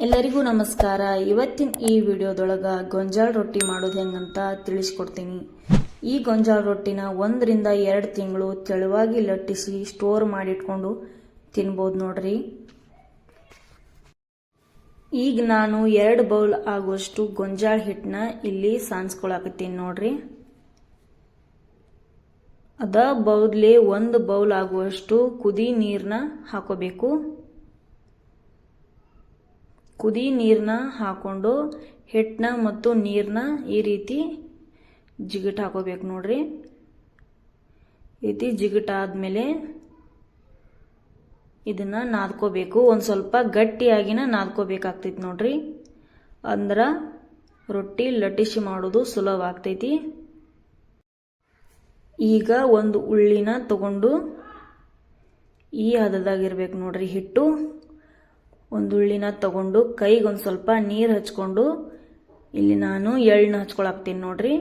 ಎಲ್ಲರಿಗೂ ನಮಸ್ಕಾರ. ಇವತ್ತಿನ ಈ ವಿಡಿಯೋದೊಳಗ ಗೊಂಜಾಳ ರೊಟ್ಟಿ ಮಾಡೋದು ಹೆಂಗಂತ ತಿಳಿಸ್ಕೊಡ್ತೀನಿ. ಈ ಗೊಂಜಾಳ ರೊಟ್ಟಿನ 1 ರಿಂದ 2 ತಿಂಗಳು ತೆಳುವಾಗಿ ಲಟ್ಟಿಸಿ ಸ್ಟೋರ್ ಮಾಡಿಟ್ಕೊಂಡು ತಿನ್ಬೋದು ನೋಡ್ರಿ. ಈಗ ನಾನು 2 ಬೌಲ್ ಆಗುವಷ್ಟು ಗೊಂಜಾಳ ಹಿಟ್ಟನ್ನ ಇಲ್ಲಿ ಸಾನ್ಸ್ಕೊಳಕತ್ತೀನಿ ನೋಡ್ರಿ. ಅದ ಬೌಲ್ಲೆ 1 ಬೌಲ್ ಆಗುವಷ್ಟು ಕುದಿ ನೀರನ್ನ ಹಾಕೋಬೇಕು. ಕುದಿ ನೀರನ್ನ ಹಾಕೊಂಡು ಹಿಟ್ಟನ್ನ ಮತ್ತು ನೀರನ್ನ ಈ ರೀತಿ ಜಿಗಟ್ ಹಾಕೋಬೇಕು ನೋಡ್ರಿ. ಈ ರೀತಿ ಜಿಗಟ್ ಆದ್ಮೇಲೆ ಇದನ್ನ ನಾದ್ಕೋಬೇಕು. ಒಂದು ಸ್ವಲ್ಪ ಗಟ್ಟಿಯಾಗಿನ ನಾದ್ಕೋಬೇಕಾಗ್ತೈತಿ ನೋಡ್ರಿ. ಅಂದ್ರ ರೊಟ್ಟಿ ಲಟ್ಟಿಸಿ ಮಾಡೋದು ಸುಲಭ ಆಗ್ತೈತಿ. ಈಗ ಒಂದು ಉಳ್ಳಿನ ತಗೊಂಡು ಈ ಹದದಾಗಿರ್ಬೇಕು ನೋಡ್ರಿ ಹಿಟ್ಟು. ಒಂದು ಉಳ್ಳಿನ ತಗೊಂಡು ಕೈಗೆ ಒಂದು ಸ್ವಲ್ಪ ನೀರು ಹಚ್ಕೊಂಡು ಇಲ್ಲಿ ನಾನು ಎಳ್ಳನ್ನ ಹಚ್ಕೊಳಕ್ತೀನಿ ನೋಡ್ರಿ.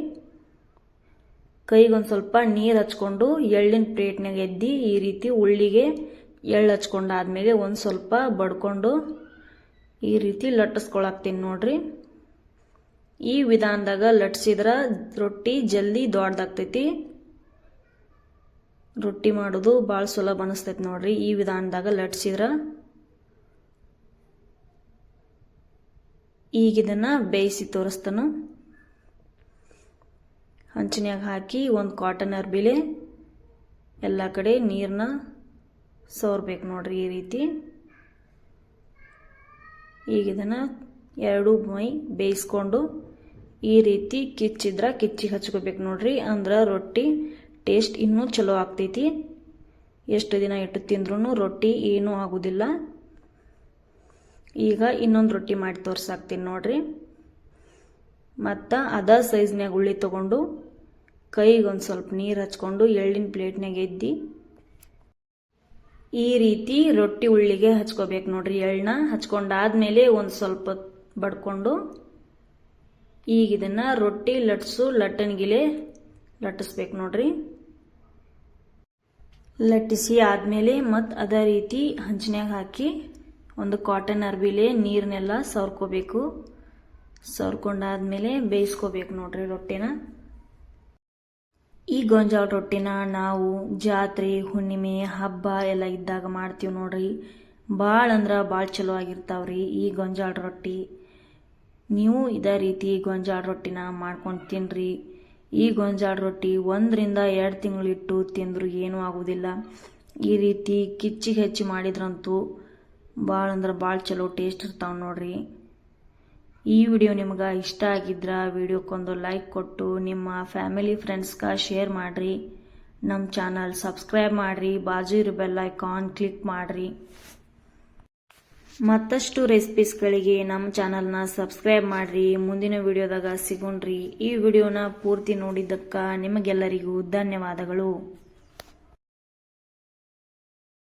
ಕೈಗೆ ಒಂದು ಸ್ವಲ್ಪ ನೀರು ಹಚ್ಕೊಂಡು ಎಳ್ಳಿನ ಪ್ಲೇಟ್ನಾಗ ಎದ್ದಿ ಈ ರೀತಿ ಉಳ್ಳಿಗೆ ಎಳ್ಳು ಹಚ್ಕೊಂಡಾದ್ಮೇಲೆ ಒಂದು ಸ್ವಲ್ಪ ಬಡ್ಕೊಂಡು ಈ ರೀತಿ ಲಟ್ಟಿಸ್ಕೊಳಕ್ತೀನಿ ನೋಡ್ರಿ. ಈ ವಿಧಾನದಾಗ ಲಟ್ಸಿದ್ರ ರೊಟ್ಟಿ ಜಲ್ದಿ ದೊಡ್ಡದಾಗ್ತೈತಿ. ರೊಟ್ಟಿ ಮಾಡೋದು ಭಾಳ ಸುಲಭ ಅನಿಸ್ತೈತಿ ನೋಡ್ರಿ ಈ ವಿಧಾನದಾಗ ಲಟ್ಸಿದ್ರ. ಈಗ ಇದನ್ನ ಬೇಯಿಸಿ ತೋರಿಸ್ತಾನು. ಹಂಚಿನ್ಯಾಗ ಹಾಕಿ ಒಂದು ಕಾಟನ್ ಅರ್ಬಿಲೆ ಎಲ್ಲ ಕಡೆ ನೀರನ್ನ ಸೋರ್ಬೇಕು ನೋಡ್ರಿ ಈ ರೀತಿ. ಈಗ ಇದನ್ನ 2 ಮೈ ಬೇಯಿಸ್ಕೊಂಡು ಈ ರೀತಿ ಕಿಚ್ಚಿದ್ರ ಕಿಚ್ಚಿ ಹಚ್ಕೋಬೇಕು ನೋಡ್ರಿ. ಅಂದ್ರ ರೊಟ್ಟಿ ಟೇಸ್ಟ್ ಇನ್ನೂ ಚಲೋ ಆಗ್ತೈತಿ. ಎಷ್ಟು ದಿನ ಇಟ್ಟು ತಿಂದ್ರೂ ರೊಟ್ಟಿ ಏನೂ ಆಗುದಿಲ್ಲ. ಈಗ ಇನ್ನೊಂದು ರೊಟ್ಟಿ ಮಾಡಿ ತೋರ್ಸಾಕ್ತೀನಿ ನೋಡ್ರಿ. ಮತ್ತು ಅದ ಸೈಜ್ನಾಗ ಉಳ್ಳಿ ತಗೊಂಡು ಕೈಗೆ ಒಂದು ಸ್ವಲ್ಪ ನೀರು ಹಚ್ಕೊಂಡು ಎಳ್ಳಿನ ಪ್ಲೇಟ್ನಾಗ ಎದ್ದಿ ಈ ರೀತಿ ರೊಟ್ಟಿ ಉಳ್ಳಿಗೆ ಹಚ್ಕೋಬೇಕು ನೋಡ್ರಿ. ಎಳ್ಳನ್ನ ಹಚ್ಕೊಂಡಾದ್ಮೇಲೆ ಒಂದು ಸ್ವಲ್ಪ ಬಡ್ಕೊಂಡು ಈಗ ಇದನ್ನ ರೊಟ್ಟಿ ಲಟ್ಟಣಿಗಿಲೆ ಲಟ್ಟಿಸ್ಬೇಕು ನೋಡ್ರಿ. ಲಟ್ಟಿಸಿ ಆದ್ಮೇಲೆ ಮತ್ತು ಅದೇ ರೀತಿ ಹಂಚಿನ್ಯಾಗ ಹಾಕಿ ಒಂದು ಕಾಟನ್ ಅರ್ಬಿಲೆ ನೀರನ್ನೆಲ್ಲ ಸವರ್ಕೋಬೇಕು. ಸವರ್ಕೊಂಡಾದ್ಮೇಲೆ ಬೇಯಿಸ್ಕೋಬೇಕು ನೋಡ್ರಿ ರೊಟ್ಟಿನ. ಈ ಗೊಂಜಾಳ ರೊಟ್ಟಿನ ನಾವು ಜಾತ್ರೆ, ಹುಣ್ಣಿಮೆ, ಹಬ್ಬ ಎಲ್ಲ ಇದ್ದಾಗ ಮಾಡ್ತೀವಿ ನೋಡ್ರಿ. ಭಾಳ ಅಂದ್ರೆ ಭಾಳ ಚಲೋ ಆಗಿರ್ತಾವ್ರಿ ಈ ಗೊಂಜಾಳ ರೊಟ್ಟಿ. ನೀವು ಇದೇ ರೀತಿ ಗೊಂಜಾಳ ರೊಟ್ಟಿನ ಮಾಡ್ಕೊಂಡು ತಿನ್ರಿ. ಈ ಗೊಂಜಾಳ ರೊಟ್ಟಿ 1 ರಿಂದ 2 ತಿಂಗಳಿಟ್ಟು ತಿಂದ್ರು ಏನೂ ಆಗೋದಿಲ್ಲ. ಈ ರೀತಿ ಕಿಚ್ಚಿಗೆ ಹೆಚ್ಚಿ ಮಾಡಿದ್ರಂತೂ ಭಾಳ ಅಂದ್ರೆ ಭಾಳ ಚಲೋ ಟೇಸ್ಟ್ ಇರ್ತಾವೆ ನೋಡ್ರಿ. ಈ ವಿಡಿಯೋ ನಿಮ್ಗೆ ಇಷ್ಟ ಆಗಿದ್ರ ವಿಡಿಯೋಕ್ಕೊಂದು ಲೈಕ್ ಕೊಟ್ಟು ನಿಮ್ಮ ಫ್ಯಾಮಿಲಿ ಫ್ರೆಂಡ್ಸ್ಗೆ ಶೇರ್ ಮಾಡಿರಿ. ನಮ್ಮ ಚಾನಲ್ ಸಬ್ಸ್ಕ್ರೈಬ್ ಮಾಡಿರಿ. ಬಾಜು ಇರೋ ಬೆಲ್ ಐಕಾನ್ ಕ್ಲಿಕ್ ಮಾಡಿರಿ. ಮತ್ತಷ್ಟು ರೆಸಿಪೀಸ್ಗಳಿಗೆ ನಮ್ಮ ಚಾನಲ್ನ ಸಬ್ಸ್ಕ್ರೈಬ್ ಮಾಡಿರಿ. ಮುಂದಿನ ವಿಡಿಯೋದಾಗ ಸಿಗೋಣ್ರಿ. ಈ ವಿಡಿಯೋನ ಪೂರ್ತಿ ನೋಡಿದ್ದಕ್ಕೆ ನಿಮಗೆಲ್ಲರಿಗೂ ಧನ್ಯವಾದಗಳು.